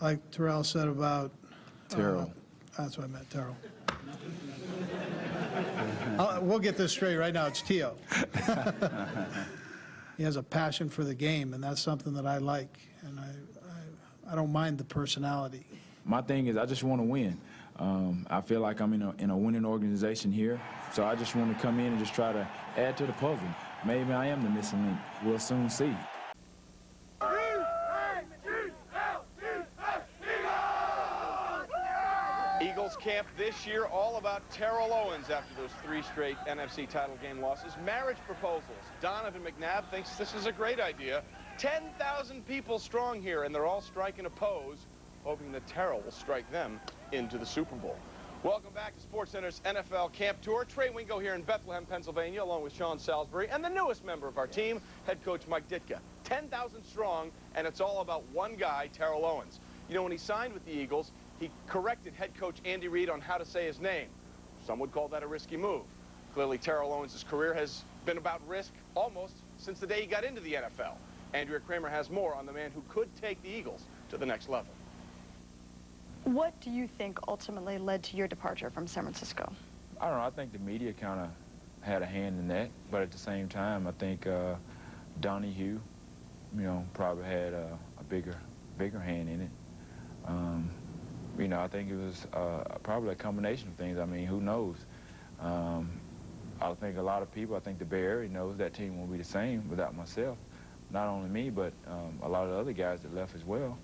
like Terrell said about... Terrell. That's what I meant, Terrell. We'll get this straight right now. It's Tio. He has a passion for the game, and that's something that I like, and I don't mind the personality. My thing is I just want to win. I feel like I'm in a winning organization here, so I just want to come in and just try to add to the puzzle. Maybe I am the missing link. We'll soon see. Eagles camp this year all about Terrell Owens after those 3 straight NFC title game losses. Marriage proposals. Donovan McNabb thinks this is a great idea. 10,000 people strong here, and they're all striking a pose, hoping that Terrell will strike them into the Super Bowl. Welcome back to SportsCenter's NFL Camp Tour. Trey Wingo here in Bethlehem, Pennsylvania, along with Sean Salisbury, and the newest member of our team, head coach Mike Ditka. 10,000 strong, and it's all about one guy, Terrell Owens. You know, when he signed with the Eagles, he corrected head coach Andy Reid on how to say his name. Some would call that a risky move. Clearly, Terrell Owens' career has been about risk almost since the day he got into the NFL. Andrea Kramer has more on the man who could take the Eagles to the next level. What do you think ultimately led to your departure from San Francisco? I don't know. I think the media kind of had a hand in that, but at the same time, I think Donahue, you know, probably had a bigger hand in it. You know, I think it was probably a combination of things. I mean, who knows? I think a lot of people, I think the Bay Area knows that team won't be the same without myself. Not only me, but a lot of the other guys that left as well.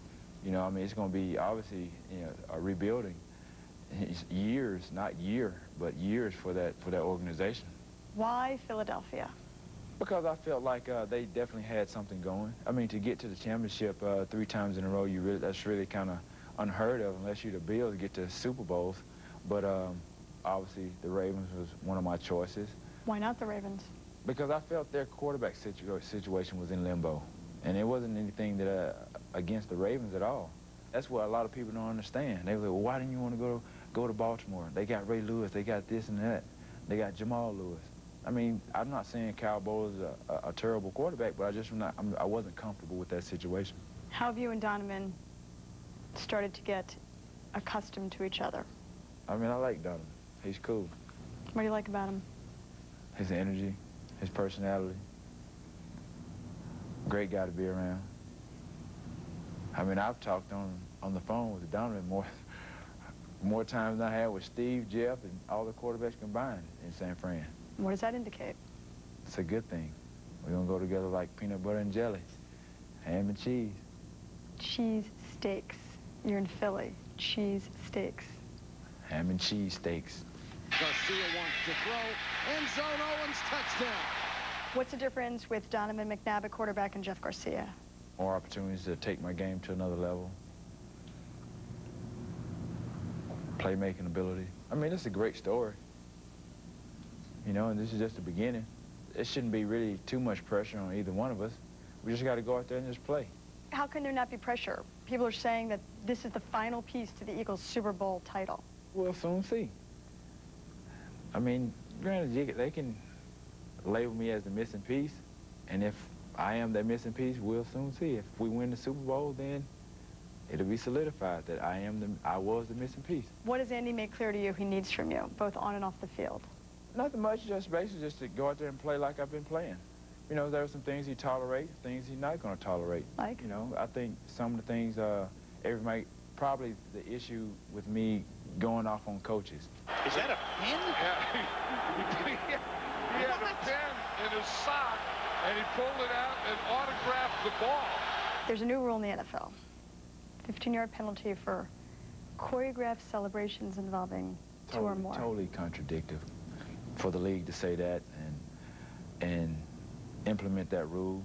You know, I mean, it's going to be obviously, you know, a rebuilding. It's years, not year, but years for that organization. Why Philadelphia? Because I felt like they definitely had something going. I mean, to get to the championship 3 times in a row, that's really kind of unheard of unless you're the Bills to get to Super Bowls. But obviously, the Ravens was one of my choices. Why not the Ravens? Because I felt their quarterback situation was in limbo. And it wasn't anything that against the Ravens at all. That's what a lot of people don't understand. They were like, well, why didn't you want to go to Baltimore? They got Ray Lewis, they got this and that. They got Jamal Lewis. I mean, I'm not saying Kyle Bowles is a terrible quarterback, but I wasn't comfortable with that situation. How have you and Donovan started to get accustomed to each other? I mean, I like Donovan. He's cool. What do you like about him? His energy, his personality. Great guy to be around. I mean, I've talked on the phone with Donovan more times than I have with Steve, Jeff, and all the quarterbacks combined in San Fran. What does that indicate? It's a good thing. We're going to go together like peanut butter and jelly, ham and cheese. Cheese steaks. You're in Philly. Cheese steaks. Ham and cheese steaks. Garcia wants to throw. End zone, Owens, touchdown. What's the difference with Donovan McNabb at quarterback and Jeff Garcia? More opportunities to take my game to another level. Playmaking ability. I mean, it's a great story. You know, and this is just the beginning. It shouldn't be really too much pressure on either one of us. We just got to go out there and just play. How can there not be pressure? People are saying that this is the final piece to the Eagles' Super Bowl title. We'll soon see. I mean, granted, they can label me as the missing piece, and if I am that missing piece, we'll soon see. If we win the Super Bowl, then it'll be solidified that I was the missing piece. What does Andy make clear to you he needs from you, both on and off the field? Nothing much, just basically just to go out there and play like I've been playing. You know, there are some things he tolerates, things he's not going to tolerate. Like? You know, I think some of the things, everybody, probably the issue with me going off on coaches. Is that a pin? Yeah. He had a pen in his sock, and he pulled it out and autographed the ball. There's a new rule in the NFL. 15-yard penalty for choreographed celebrations involving two or more. Totally contradictory for the league to say that and implement that rule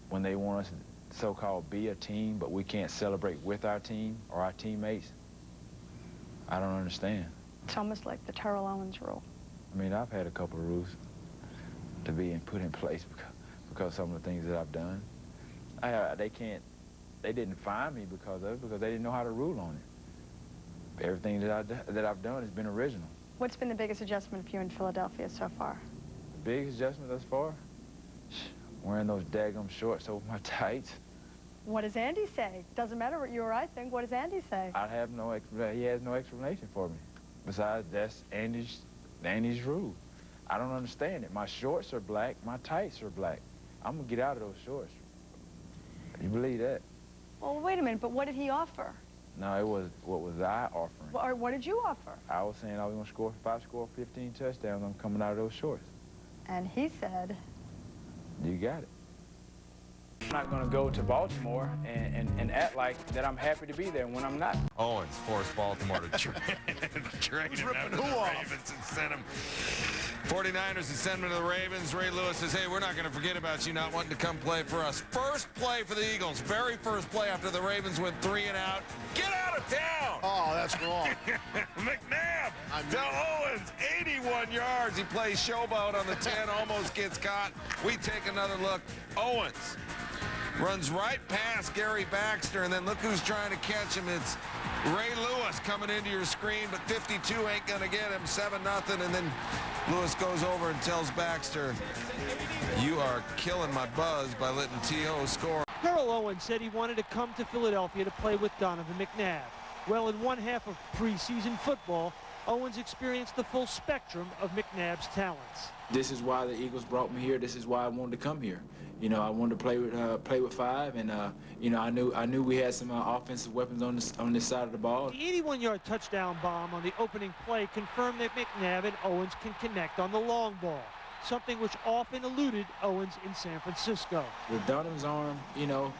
when they want us to so-called be a team, but we can't celebrate with our team or our teammates. I don't understand. It's almost like the Terrell Owens rule. I mean, I've had a couple of rules to be put in place because some of the things that I've done. They didn't fine me because of it, because they didn't know how to rule on it. Everything that I've done has been original. What's been the biggest adjustment for you in Philadelphia so far? The biggest adjustment thus far? Wearing those daggum shorts over my tights. What does Andy say? Doesn't matter what you or I think. What does Andy say? I have no explanation. He has no explanation for me. Besides, that's Andy's rule. I don't understand it. My shorts are black. My tights are black. I'm going to get out of those shorts. You believe that? Well, wait a minute, but what did he offer? No, it was, what was I offering? Or what did you offer? I was saying I was going to score, if I score 15 touchdowns, I'm coming out of those shorts. And he said... You got it. I'm not going to go to Baltimore and act like that I'm happy to be there when I'm not. Owens forced Baltimore to trade him out to the Ravens and sent him. 49ers and send him to the Ravens. Ray Lewis says, hey, we're not going to forget about you not wanting to come play for us. First play for the Eagles. Very first play after the Ravens went 3 and out. Get out of town! Oh, that's wrong. McNabb to Owens, 81 yards. He plays showboat on the 10, almost gets caught. We take another look. Owens runs right past Gary Baxter, and then look who's trying to catch him. It's Ray Lewis coming into your screen, but 52 ain't going to get him. 7-0, and then Lewis goes over and tells Baxter, you are killing my buzz by letting T.O. score. Terrell Owens said he wanted to come to Philadelphia to play with Donovan McNabb. Well, in one half of preseason football, Owens experienced the full spectrum of McNabb's talents. This is why the Eagles brought me here. This is why I wanted to come here. You know, I wanted to play with 5, and you know, I knew we had some offensive weapons on this side of the ball. The 81-yard touchdown bomb on the opening play confirmed that McNabb and Owens can connect on the long ball, something which often eluded Owens in San Francisco. With Donovan's arm, you know,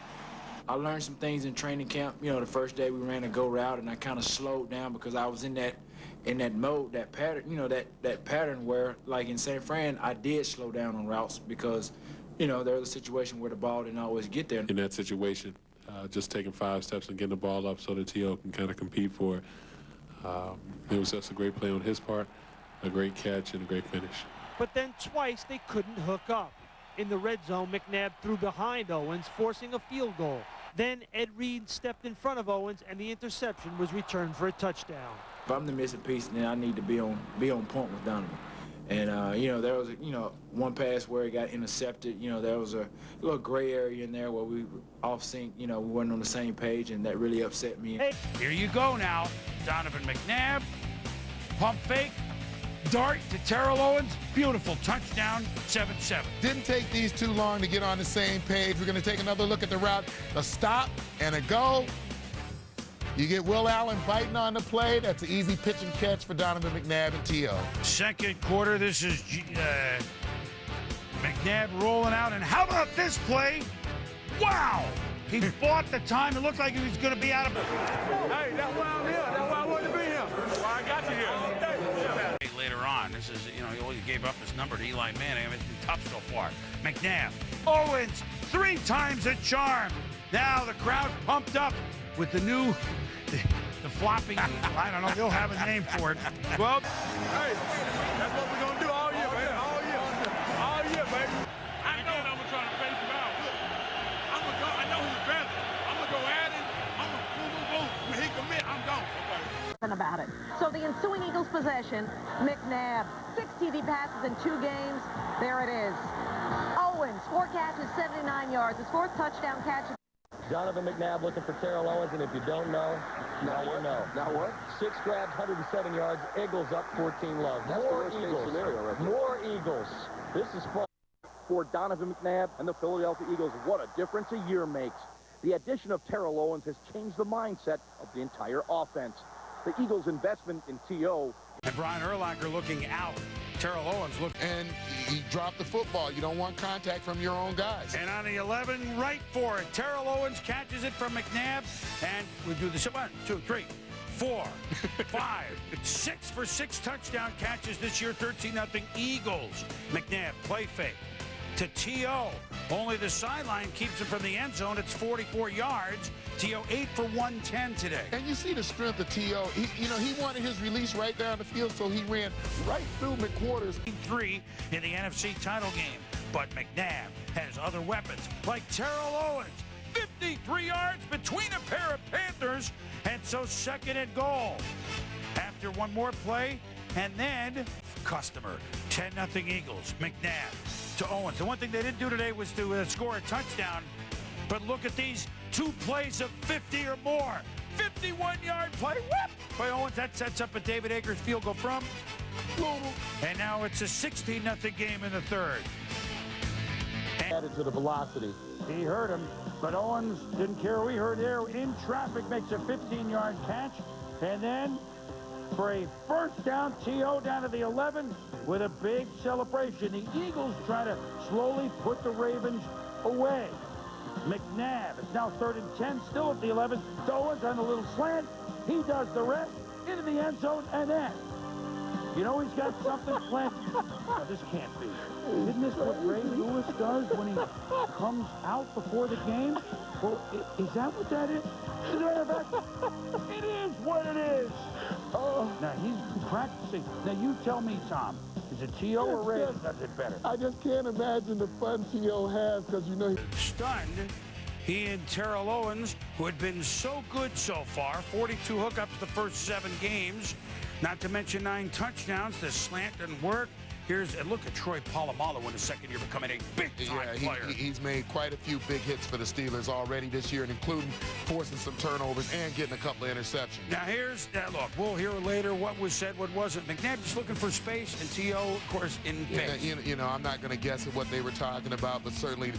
I learned some things in training camp. You know, the first day we ran a go route, and I kind of slowed down because I was in that mode, that pattern, you know, that pattern where, like in San Fran, I did slow down on routes because, you know, there was a situation where the ball didn't always get there. In that situation, just taking 5 steps and getting the ball up so that T.O. can kind of compete for it. It was just a great play on his part, a great catch, and a great finish. But then twice they couldn't hook up. In the red zone, McNabb threw behind Owens, forcing a field goal. Then Ed Reed stepped in front of Owens, and the interception was returned for a touchdown. If I'm the missing piece, then I need to be on point with Donovan. And, you know, there was, one pass where he got intercepted. You know, there was a little gray area in there where we were off sync. You know, we weren't on the same page, and that really upset me. Hey, here you go now. Donovan McNabb, pump fake, dart to Terrell Owens. Beautiful touchdown, 7-7. Didn't take these too long to get on the same page. We're going to take another look at the route. A stop and a go. You get Will Allen biting on the play. That's an easy pitch and catch for Donovan McNabb and T.O. Second quarter, this is McNabb rolling out. And how about this play? Wow! He bought the time. It looked like he was going to be out of it. Hey, that's why I'm here. That's why I wanted to be here. That's why I got you here. Later on, this is, you know, he always gave up his number to Eli Manning. I mean, it's been tough so far. McNabb, Owens, 3 times a charm. Now the crowd pumped up with the new, the flopping, I don't know, they'll have a name for it. Well, Hey, that's what we're going to do all year, baby. All year. All year, baby. I know I'm trying to face him out. I'm going to go. I know he's better. I'm going to go at him. I'm going to boom. When he commit, I'm gone. About it. So the ensuing Eagles possession, McNabb, 6 TD passes in 2 games. There it is. Owens, 4 catches, 79 yards. His 4th touchdown catch. Donovan McNabb looking for Terrell Owens, and if you don't know, now you know. Now what? 6 grabs, 107 yards. Eagles up 14 love. That's More the worst-case Eagles. scenario right there. More Eagles. This is fun. For Donovan McNabb and the Philadelphia Eagles, what a difference a year makes. The addition of Terrell Owens has changed the mindset of the entire offense. The Eagles' investment in T.O. And Brian Urlacher looking out. Terrell Owens looking. And he dropped the football. You don't want contact from your own guys. And on the 11, right for it. Terrell Owens catches it from McNabb. And we do this 1, 2, 3, 4, 5, 6 for 6 touchdown catches this year. 13-0 Eagles. McNabb, play fake to T.O. Only the sideline keeps him from the end zone. It's 44 yards. T.O. 8 for 110 today. And you see the strength of T.O. He wanted his release right down the field, so he ran right through McQuarters. 3 in the NFC title game. But McNabb has other weapons like Terrell Owens. 53 yards between a pair of Panthers. And so 2nd and goal. After one more play, and then customer. 10-0 Eagles. McNabb to Owens. The one thing they didn't do today was to score a touchdown. But look at these 2 plays of 50 or more. 51-yard play, whoop, by Owens. That sets up a David Akers field goal from. And now it's a 16-0 game in the third. Added to the velocity. He hurt him, but Owens didn't care. We heard there in traffic, makes a 15-yard catch. And then for a first down, T.O. down to the 11 with a big celebration. The Eagles try to slowly put the Ravens away. McNabb, it's now 3rd and 10, still at the 11. Owens on a little slant. He does the rest into the end zone, and then, you know he's got something planned. Oh, this can't be. Isn't this what Ray Lewis does when he comes out before the game? Well, is that what that is? As a matter of fact, it is what it is. Oh. Now, he's practicing. Now, you tell me, Tom. Is it T.O. or Ray that does it better? I just can't imagine the fun T.O. has because, you know, Stunned, he and Terrell Owens, who had been so good so far, 42 hookups the first 7 games, not to mention 9 touchdowns. The slant didn't work. And look at Troy Polamalu in his second year becoming a big-time player. He's made quite a few big hits for the Steelers already this year, and including forcing some turnovers and getting a couple of interceptions. Now here's, look, we'll hear later what was said, what wasn't. McNabb just looking for space, and T.O., of course, in pace. You know, I'm not going to guess at what they were talking about, but certainly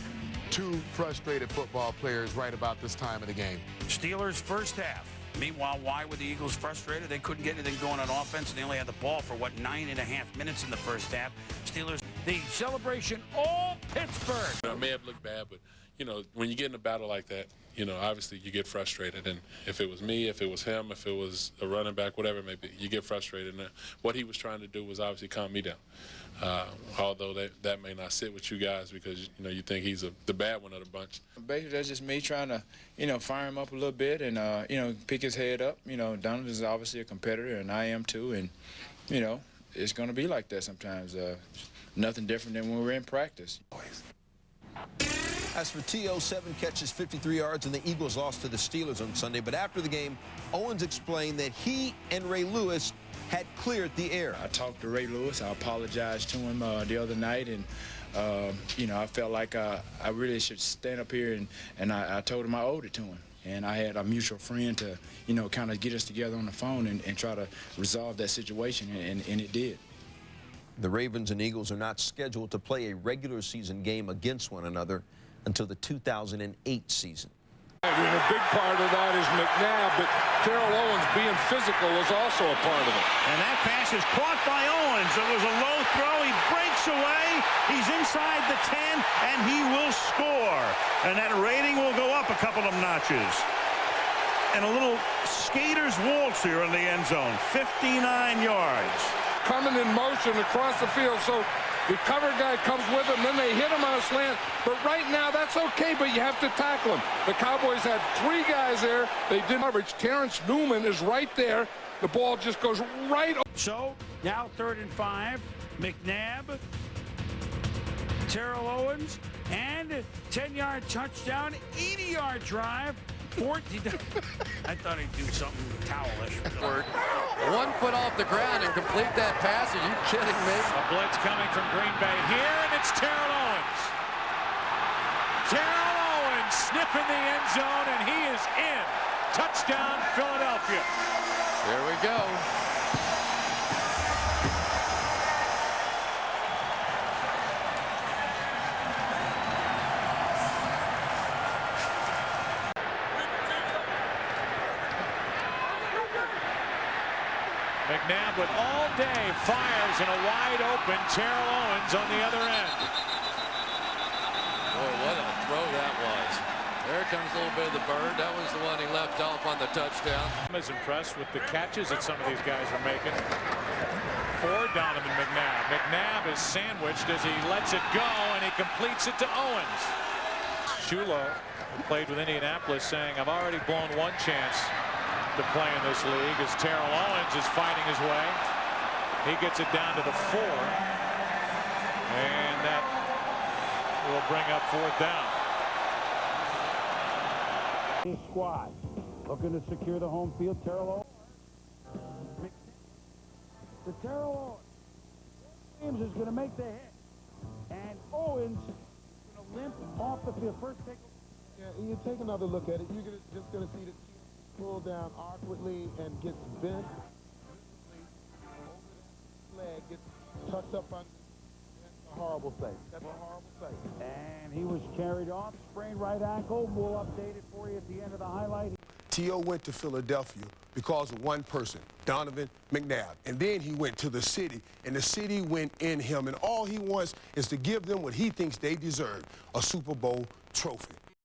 2 frustrated football players right about this time of the game. Steelers first half. Meanwhile, why were the Eagles frustrated? They couldn't get anything going on offense, and they only had the ball for, 9.5 minutes in the first half. Steelers, the celebration, all Pittsburgh. It may have looked bad, but, you know, when you get in a battle like that, you know, obviously you get frustrated. And if it was me, if it was him, if it was a running back, whatever it may be, you get frustrated. And what he was trying to do was obviously calm me down. Although that may not sit with you guys because, you know, you think he's the bad one of the bunch. Basically, that's just me trying to, you know, fire him up a little bit and, you know, pick his head up. You know, Donovan's obviously a competitor, and I am too. And, you know, it's going to be like that sometimes. Nothing different than when we're in practice. As for T.O., 7 catches, 53 yards, and the Eagles lost to the Steelers on Sunday. But after the game, Owens explained that he and Ray Lewis had cleared the air. I talked to Ray Lewis. I apologized to him the other night, and you know, I felt like I really should stand up here, and I told him I owed it to him. And I had a mutual friend to, you know, kind of get us together on the phone and try to resolve that situation, and it did. The Ravens and Eagles are not scheduled to play a regular season game against one another until the 2008 season. And a big part of that is McNabb, but Terrell Owens being physical is also a part of it. And that pass is caught by Owens. It was a low throw. He breaks away. He's inside the 10, and he will score. And that rating will go up a couple of notches. And a little skater's waltz here in the end zone. 59 yards. Coming in motion across the field, so the cover guy comes with him, then they hit him on a slant. But right now, that's okay, but you have to tackle him. The Cowboys had 3 guys there. They did coverage. Terrence Newman is right there. The ball just goes right. So, now 3rd and 5. McNabb, Terrell Owens, and 10-yard touchdown, 80-yard drive. 14. I thought he'd do something towelish. 1 foot off the ground and complete that pass. Are you kidding me? A blitz coming from Green Bay here, and it's Terrell Owens. Terrell Owens sniffing the end zone, and he is in. Touchdown, Philadelphia. There we go. McNabb with all day fires and a wide open Terrell Owens on the other end. Boy, what a throw that was. There comes a little bit of the bird. That was the one he left off on the touchdown. I'm as impressed with the catches that some of these guys are making for Donovan McNabb. McNabb is sandwiched as he lets it go, and he completes it to Owens. Shula, who played with Indianapolis, saying, I've already blown 1 chance to play in this league, as Terrell Owens is fighting his way. He gets it down to the 4, and that will bring up 4th down. Squad looking to secure the home field. Terrell Owens. The Terrell Owens is going to make the hit, and Owens is going to limp off the field. First take. Yeah, you take another look at it. You're just going to see the pull down awkwardly and gets bent. Leg gets tucked up on. That's a horrible play. That's a horrible play. And he was carried off, sprained right ankle. We'll update it for you at the end of the highlight. T.O. went to Philadelphia because of one person, Donovan McNabb. And then he went to the city, and the city went in him. And all he wants is to give them what he thinks they deserve, a Super Bowl trophy.